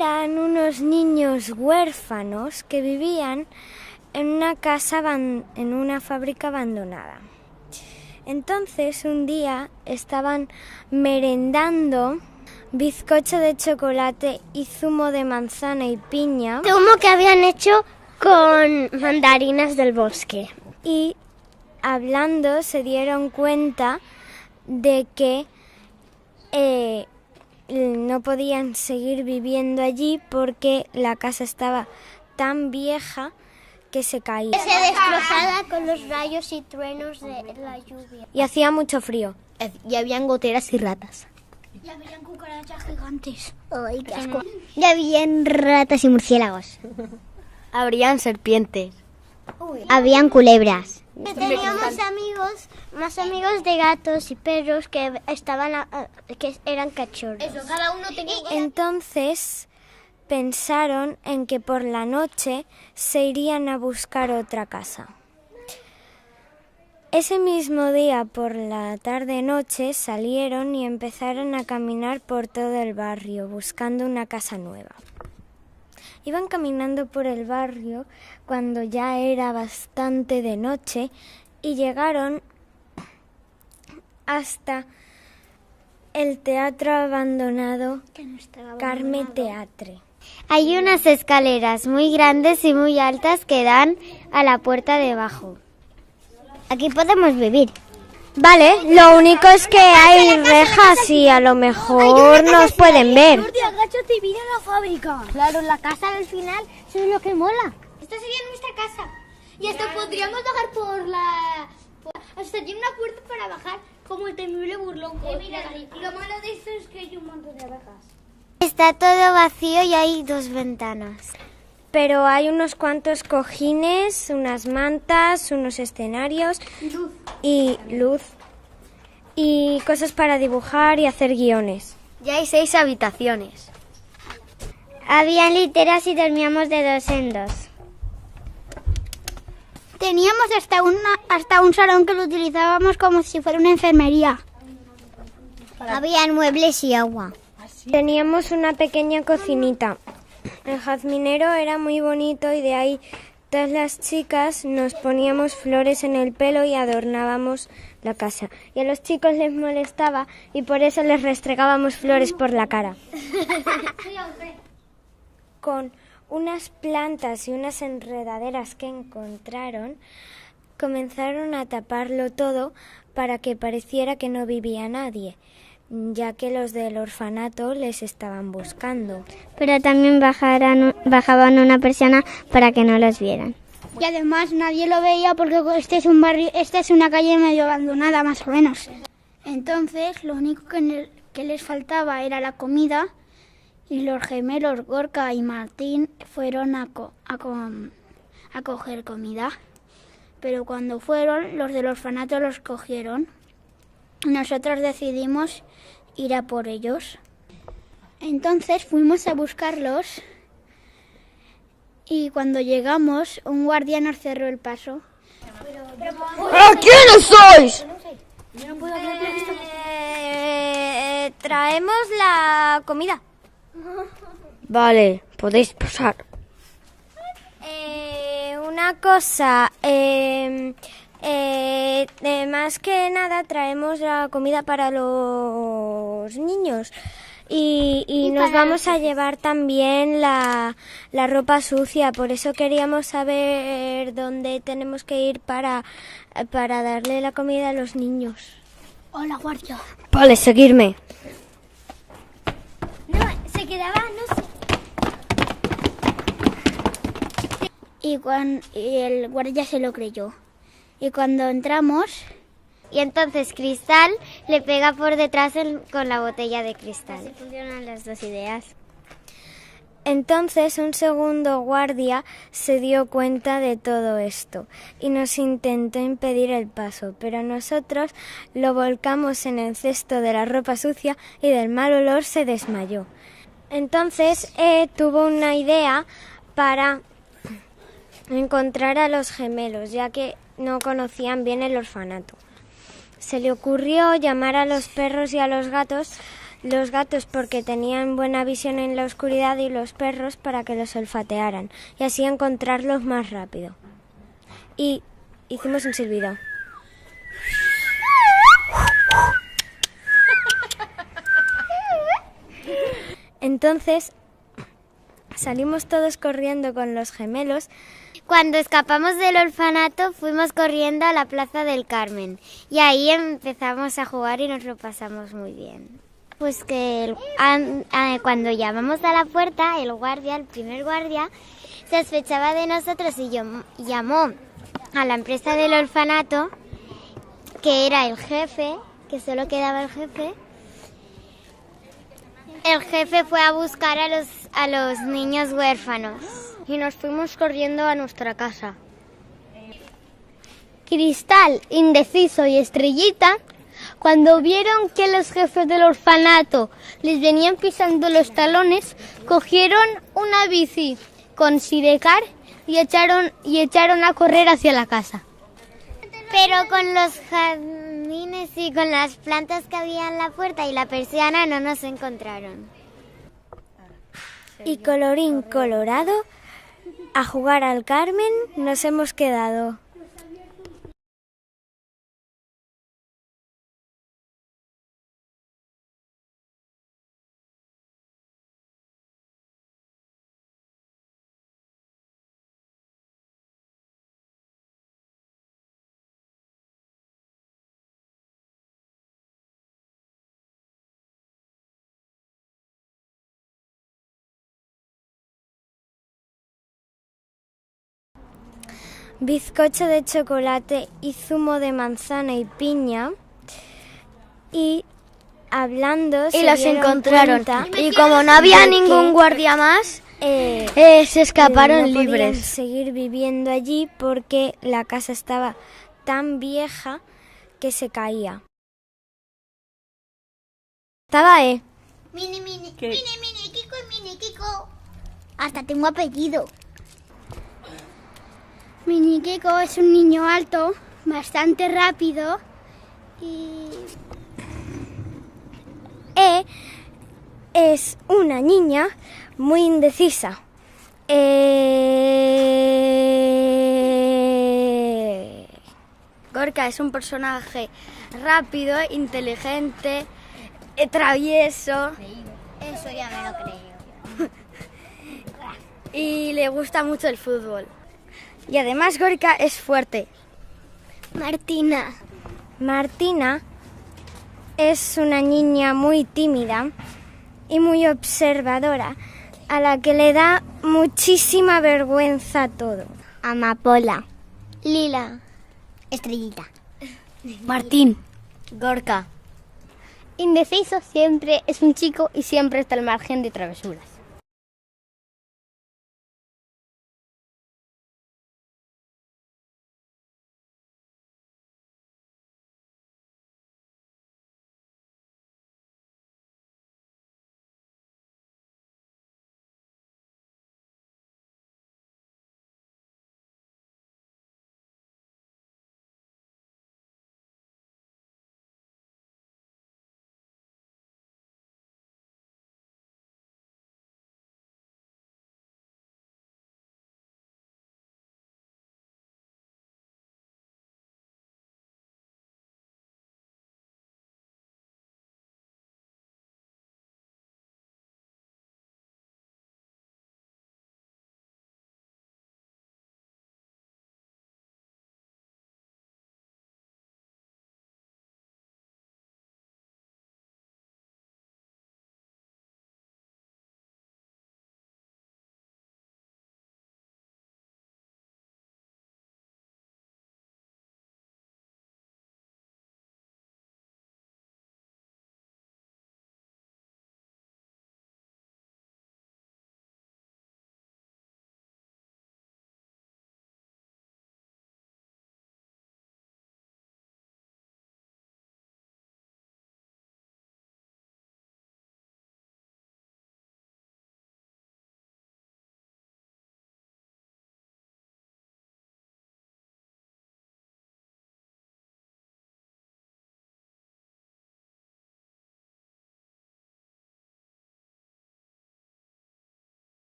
Eran unos niños huérfanos que vivían en una casa, en una fábrica abandonada. Entonces un día estaban merendando bizcocho de chocolate y zumo de manzana y piña. Zumo que habían hecho con mandarinas del bosque. Y hablando se dieron cuenta de que no podían seguir viviendo allí porque la casa estaba tan vieja que se caía. Se destrozaba con los rayos y truenos de la lluvia. Y hacía mucho frío. Y habían goteras y ratas. Y habían cucarachas gigantes. ¡Ay, qué asco! Y habían ratas y murciélagos. Habrían serpientes. Habían culebras. Teníamos más amigos de gatos y perros que eran cachorros. Eso, cada uno tenía... Entonces pensaron en que por la noche se irían a buscar otra casa. Ese mismo día, por la tarde-noche, salieron y empezaron a caminar por todo el barrio, buscando una casa nueva. Iban caminando por el barrio cuando ya era bastante de noche y llegaron hasta el teatro abandonado Carme Teatre. Hay unas escaleras muy grandes y muy altas que dan a la puerta de abajo. Aquí podemos vivir. Vale, lo único es que hay rejas y a lo mejor nos pueden ver. Agáchate y mira la fábrica. Claro, la casa al final, eso es lo que mola. Esta sería nuestra casa. Y hasta podríamos bajar por la... Hasta tiene una puerta para bajar, como el temible burlón. Mira, lo malo de esto es que hay un montón de abejas. Está todo vacío y hay 2 ventanas. Pero hay unos cuantos cojines, unas mantas, unos escenarios y luz y cosas para dibujar y hacer guiones. Ya hay 6 habitaciones. Habían literas y dormíamos de 2 en 2. Teníamos hasta un salón que lo utilizábamos como si fuera una enfermería. Habían muebles y agua. Teníamos una pequeña cocinita. El jazminero era muy bonito y de ahí todas las chicas nos poníamos flores en el pelo y adornábamos la casa. Y a los chicos les molestaba y por eso les restregábamos flores por la cara. Con unas plantas y unas enredaderas que encontraron, comenzaron a taparlo todo para que pareciera que no vivía nadie, ya que los del orfanato les estaban buscando. Pero también bajaban una persiana para que no los vieran. Y además nadie lo veía porque este es un barrio, esta es una calle medio abandonada más o menos. Entonces lo único que les faltaba era la comida y los gemelos Gorka y Martín fueron a coger comida. Pero cuando fueron, los del orfanato los cogieron. Nosotros decidimos ir a por ellos. Entonces fuimos a buscarlos y cuando llegamos un guardia nos cerró el paso. ¿Quiénes sois? Traemos la comida. Vale, podéis pasar. Una cosa, más que nada traemos la comida para los niños y nos vamos a llevar también la ropa sucia, por eso queríamos saber dónde tenemos que ir para darle la comida a los niños. Hola, guardia. Vale, seguirme. No, se quedaba, no sé. Y el guardia se lo creyó. Y cuando entramos... Y entonces Cristal le pega por detrás con la botella de cristal. Así funcionan las 2 ideas. Entonces un segundo guardia se dio cuenta de todo esto y nos intentó impedir el paso, pero nosotros lo volcamos en el cesto de la ropa sucia y del mal olor se desmayó. Entonces tuvo una idea para encontrar a los gemelos, ya que no conocían bien el orfanato. Se le ocurrió llamar a los perros y a los gatos los gatos porque tenían buena visión en la oscuridad y los perros para que los olfatearan y así encontrarlos más rápido. Y hicimos un silbido. Entonces salimos todos corriendo con los gemelos. Cuando escapamos del orfanato fuimos corriendo a la Plaza del Carmen y ahí empezamos a jugar y nos lo pasamos muy bien. Pues que cuando llamamos a la puerta, el primer guardia, sospechaba de nosotros y llamó a la empresa del orfanato, que era el jefe, que solo quedaba el jefe. El jefe fue a buscar a los niños huérfanos. Y nos fuimos corriendo a nuestra casa. Cristal, Indeciso y Estrellita, cuando vieron que los jefes del orfanato les venían pisando los talones, cogieron una bici con sidecar y echaron a correr hacia la casa. Pero con los jardines y con las plantas que había en la puerta y la persiana no nos encontraron. Y colorín colorado, a jugar al Carmen nos hemos quedado. Bizcocho de chocolate y zumo de manzana y piña. Y hablando Y los encontraron. Y como no había ningún guardia más, se escaparon no libres. podían seguir viviendo allí porque la casa estaba tan vieja que se caía. Estaba Mini, Kiko. Hasta tengo apellido. Mini Kiko es un niño alto, bastante rápido y... Es una niña muy indecisa. Gorka es un personaje rápido, inteligente, travieso. Eso ya me lo creo. Y le gusta mucho el fútbol. Y además Gorka es fuerte. Martina es una niña muy tímida y muy observadora, a la que le da muchísima vergüenza todo. Amapola. Lila. Estrellita. Martín. Gorka. Indeciso siempre es un chico y siempre está al margen de travesuras.